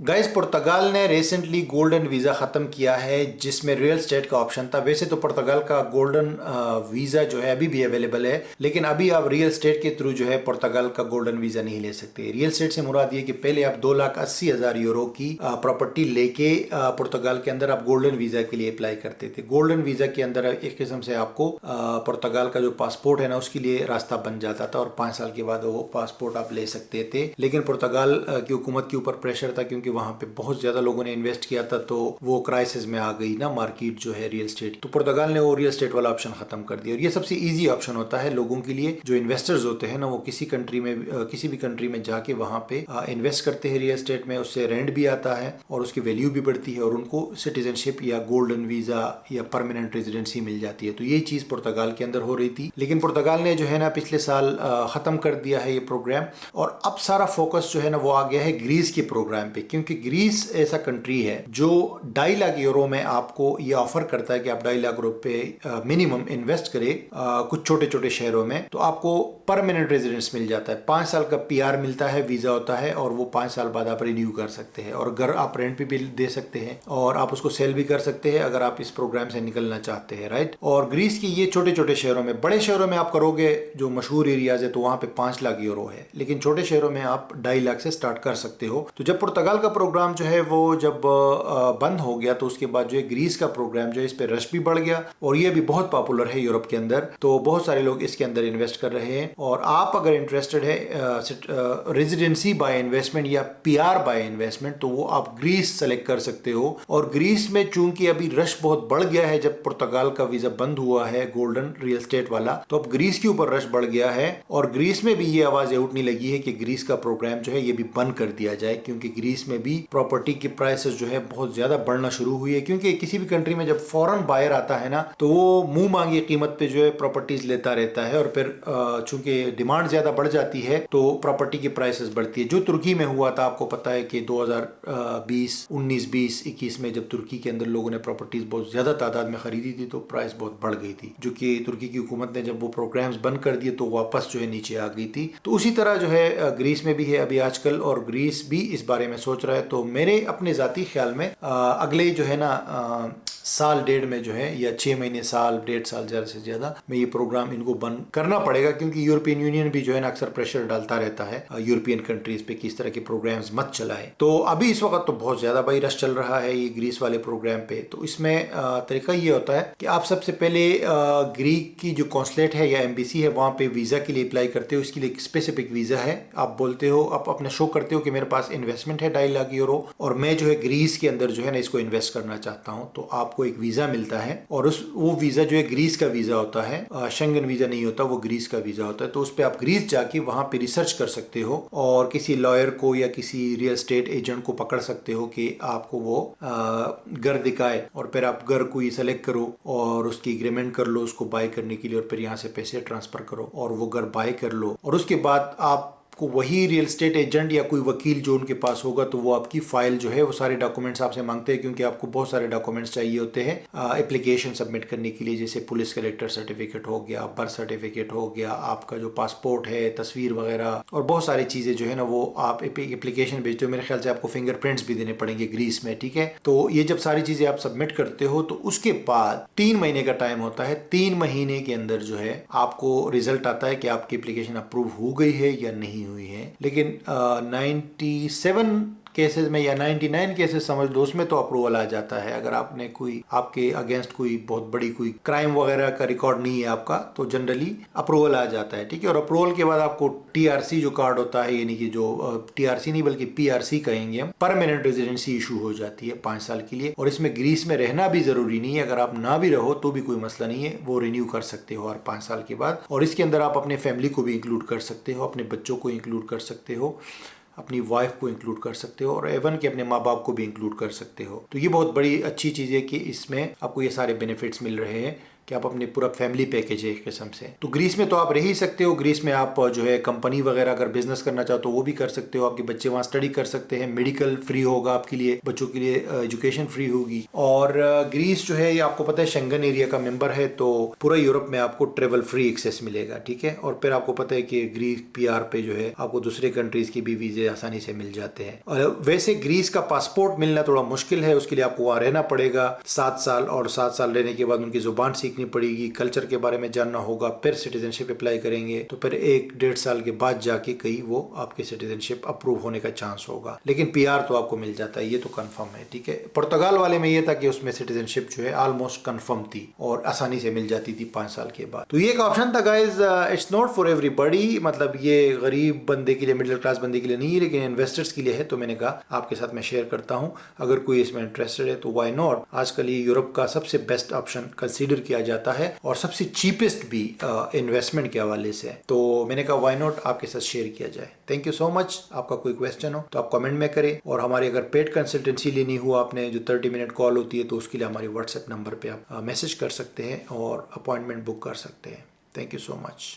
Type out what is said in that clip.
Guys, पुर्तगाल ने recently golden visa ख़त्म किया है जिसमें रियल स्टेट का ऑप्शन था। वैसे तो पुर्तगाल का गोल्डन वीज़ा जो है अभी भी अवेलेबल है, लेकिन अभी आप रियल स्टेट के थ्रू जो है पुर्तगाल का गोल्डन वीज़ा नहीं ले सकते। रियल स्टेट से मुराद ये कि पहले आप 2,80,000 यूरो की प्रॉपर्टी लेके पुर्तगाल के अंदर आप गोल्डन वीज़ा के लिए अप्लाई करते थे। गोल्डन वीज़ा के अंदर एक किस्म से आपको पुर्तगाल का जो पासपोर्ट है ना, उसके लिए रास्ता बन जाता था और 5 साल के बाद वो पासपोर्ट आप ले सकते थे। लेकिन पुर्तगाल की हुकूमत के ऊपर प्रेशर था, क्योंकि वहां पे बहुत ज्यादा लोगों ने इन्वेस्ट किया था, तो वो क्राइसिस में आ गई ना मार्केट जो है रियल स्टेट। तो पुर्तगाल ने वो रियल स्टेट वाला ऑप्शन खत्म कर दिया। और ये सबसे इजी ऑप्शन होता है लोगों के लिए। जो इन्वेस्टर्स होते हैं ना, वो किसी भी कंट्री में जाके वहां पे इन्वेस्ट करते हैं रियल स्टेट में। उससे रेंट भी आता है और उसकी वैल्यू भी बढ़ती है और उनको सिटीजनशिप या गोल्डन वीजा या परमानेंट रेजिडेंसी मिल जाती है। तो ये चीज पुर्तगाल के अंदर हो रही थी, लेकिन पुर्तगाल ने जो है ना पिछले साल खत्म कर दिया है ये प्रोग्राम। और अब सारा फोकस जो है ना वो आ गया है ग्रीस के प्रोग्राम पे, क्योंकि ग्रीस ऐसा कंट्री है जो 2.5 लाख यूरो में आपको ये ऑफर करता है कि आप 2.5 लाख रुपए मिनिमम इन्वेस्ट करें कुछ छोटे छोटे शहरों में, तो आपको परमानेंट रेजिडेंस मिल जाता है। 5 साल का पीआर मिलता है, वीजा होता है, और वो 5 साल बाद आप रिन्यू कर सकते हैं। और घर आप रेंट पे भी दे सकते हैं और आप उसको सेल भी कर सकते हैं अगर आप इस प्रोग्राम से निकलना चाहते हैं, राइट। और ग्रीस की ये छोटे छोटे शहरों में, बड़े शहरों में आप करोगे जो मशहूर एरियाज है तो वहां पे 5 लाख यूरो है, लेकिन छोटे शहरों में आप 2.5 लाख से स्टार्ट कर सकते हो। तो जब पुर्तगाल का प्रोग्राम जो है वो जब बंद हो गया, तो उसके बाद जो है ग्रीस का प्रोग्राम जो है इस पे रश भी बढ़ गया और ये भी बहुत पॉपुलर है यूरोप के अंदर। तो बहुत सारे लोग इसके अंदर इन्वेस्ट कर रहे हैं। और आप अगर इंटरेस्टेड है रेजिडेंसी बाय इन्वेस्टमेंट या पीआर बाय इन्वेस्टमेंट, तो वो आप ग्रीस सेलेक्ट कर सकते हो। और ग्रीस में चूंकि अभी रश बहुत बढ़ गया है, जब पुर्तगाल का वीजा बंद हुआ है गोल्डन रियल स्टेट वाला, तो अब ग्रीस के ऊपर रश बढ़ गया है। और ग्रीस में भी ये आवाजें उठने लगी है कि ग्रीस का प्रोग्राम जो है ये भी बंद कर दिया जाए, क्योंकि ग्रीस में भी प्रॉपर्टी की प्राइसेस जो है बहुत ज्यादा बढ़ना शुरू हुई है। क्योंकि किसी भी कंट्री में जब फॉरेन बायर आता है ना, तो वो मुंह मांगी कीमत पे जो है प्रॉपर्टीज लेता रहता है, और फिर चूंकि डिमांड ज्यादा बढ़ जाती है तो प्रॉपर्टी की प्राइसेस बढ़ती है। जो तुर्की में हुआ था, आपको पता है कि 2020, 19, 20, 21 में जब तुर्की के अंदर लोगों ने प्रॉपर्टीज बहुत ज्यादा तादाद में खरीदी थी, तो प्राइस बहुत बढ़ गई थी, जो कि तुर्की की हुकूमत ने जब वो प्रोग्राम्स बंद कर दिए तो वापस जो है नीचे आ गई थी। तो उसी तरह जो है ग्रीस में भी है अभी आजकल, और ग्रीस भी इस बारे में सोच रहा है। तो मेरे अपने जाती ख्याल में अगले जो है ना साल डेढ़ में जो है, या 6 महीने, साल, 1.5 साल ज्यादा से ज्यादा में ये प्रोग्राम इनको बंद करना पड़ेगा, क्योंकि यूरोपियन यूनियन भी जो है ना अक्सर प्रेशर डालता रहता है यूरोपियन कंट्रीज पे कि इस तरह के प्रोग्राम्स मत चलाएं। तो अभी इस वक्त तो बहुत ज्यादा भाई रश चल रहा है ये ग्रीस वाले प्रोग्राम पे। तो इसमें तरीका ये होता है कि आप सबसे पहले ग्रीक की जो कॉन्सुलेट है या एम्बेसी है, वहां पे वीजा के लिए अप्लाई करते हो। इसके लिए एक स्पेसिफिक वीजा है। आप बोलते हो, आप अपना शो करते हो कि मेरे पास इन्वेस्टमेंट है 2.5 लाख यूरो और मैं जो है ग्रीस के अंदर जो है ना इसको इन्वेस्ट करना चाहता हूँ। तो आपको एक वीजा मिलता है, और वो वीजा जो है ग्रीस का वीजा होता है, शेंगन वीजा नहीं होता, वो ग्रीस का वीजा होता है। तो उस पर आप ग्रीस जाके वहां पे रिसर्च कर सकते हो और किसी लॉयर को या किसी रियल स्टेट एजेंट को पकड़ सकते हो कि आपको वो घर दिखाए, और फिर आप घर को सेलेक्ट करो और उसकी एग्रीमेंट कर लो उसको बाय करने के लिए, और फिर यहाँ से पैसे ट्रांसफर करो और वो घर बाय कर लो। और उसके बाद आप को वही रियल स्टेट एजेंट या कोई वकील जो उनके पास होगा, तो वो आपकी फाइल जो है वो सारे डॉक्यूमेंट्स आपसे मांगते हैं, क्योंकि आपको बहुत सारे डॉक्यूमेंट्स चाहिए होते हैं एप्लीकेशन सबमिट करने के लिए। जैसे पुलिस कलेक्टर सर्टिफिकेट हो गया, बर्थ सर्टिफिकेट हो गया, आपका जो पासपोर्ट है, तस्वीर वगैरह, और बहुत सारी चीजें जो है ना वो आप एप्लीकेशन भेजते हो। मेरे ख्याल से आपको फिंगरप्रिंट्स भी देने पड़ेंगे ग्रीस में, ठीक है। तो ये जब सारी चीजें आप सबमिट करते हो, तो उसके बाद 3 महीने का टाइम होता है। 3 महीने के अंदर जो है आपको रिजल्ट आता है कि आपकी एप्लीकेशन अप्रूव हो गई है या नहीं हुई है। लेकिन 97 केसेस में या 99 केसेस समझ लो, उसमें तो अप्रूवल आ जाता है। अगर आपने कोई, आपके अगेंस्ट कोई बहुत बड़ी कोई क्राइम वगैरह का रिकॉर्ड नहीं है आपका, तो जनरली अप्रूवल आ जाता है, ठीक है। और अप्रूवल के बाद आपको टीआरसी जो कार्ड होता है, यानी कि जो टीआरसी नहीं बल्कि पीआरसी कहेंगे हम, परमानेंट रेजिडेंसी इशू हो जाती है 5 साल के लिए। और इसमें ग्रीस में रहना भी जरूरी नहीं है, अगर आप ना भी रहो तो भी कोई मसला नहीं है, वो रिन्यू कर सकते हो और 5 साल के बाद। और इसके अंदर आप अपने फैमिली को भी इंक्लूड कर सकते हो, अपने बच्चों को इंक्लूड कर सकते हो, अपनी वाइफ को इंक्लूड कर सकते हो, और एवन के अपने माँ बाप को भी इंक्लूड कर सकते हो। तो ये बहुत बड़ी अच्छी चीज़ है कि इसमें आपको ये सारे बेनिफिट्स मिल रहे हैं कि आप अपनी पूरा फैमिली पैकेज है एक किस्म से। तो ग्रीस में तो आप रह ही सकते हो, ग्रीस में आप जो है कंपनी वगैरह अगर बिजनेस करना चाहो तो वो भी कर सकते हो, आपके बच्चे वहाँ स्टडी कर सकते हैं, मेडिकल फ्री होगा आपके लिए, बच्चों के लिए एजुकेशन फ्री होगी। और ग्रीस जो है ये आपको पता है शेंगन एरिया का मेंबर है, तो पूरा यूरोप में आपको ट्रेवल फ्री एक्सेस मिलेगा, ठीक है। और फिर आपको पता है कि ग्रीस पीआर पे जो है आपको दूसरे कंट्रीज की भी वीजे आसानी से मिल जाते हैं। और वैसे ग्रीस का पासपोर्ट मिलना थोड़ा मुश्किल है, उसके लिए आपको वहाँ रहना पड़ेगा 7 साल, और 7 साल रहने के बाद उनकी जुबान सीखनी पड़ेगी, कल्चर के बारे में जानना होगा, फिर सिटीजनशिप अप्लाई करेंगे, तो फिर 1-1.5 साल के बाद जाके कहीं वो आपकी सिटीजनशिप अप्रूव होने का चांस होगा। लेकिन पीआर तो आपको मिल जाता है, ये तो कंफर्म है, ठीक है। पुर्तगाल वाले में ये था कि उसमें सिटीजनशिप जो है ऑलमोस्ट कंफर्म थी और आसानी से मिल जाती थी 5 साल के बाद। तो ये एक ऑप्शन था guys, it's not for everybody, मतलब ये गरीब बंदे के लिए, मिडिल क्लास बंदे के लिए नहीं है, लेकिन इन्वेस्टर्स के लिए है, तो मैंने कहा आपके साथ मैं शेयर करता हूँ। अगर कोई इसमें इंटरेस्टेड है तो व्हाई नॉट। आजकल ये यूरोप का सबसे बेस्ट ऑप्शन कंसीडर किया जाता है और सबसे चीपेस्ट भी इन्वेस्टमेंट के हवाले से, तो मैंने कहा व्हाई नॉट आपके साथ शेयर किया जाए। Thank you so much. आपका कोई क्वेश्चन हो तो आप कमेंट में करें, और हमारी अगर पेड कंसल्टेंसी लेनी हो आपने, जो 30 मिनट कॉल होती है, तो उसके लिए हमारी व्हाट्सएप नंबर पे आप मैसेज कर सकते हैं और अपॉइंटमेंट बुक कर सकते हैं। Thank you so much.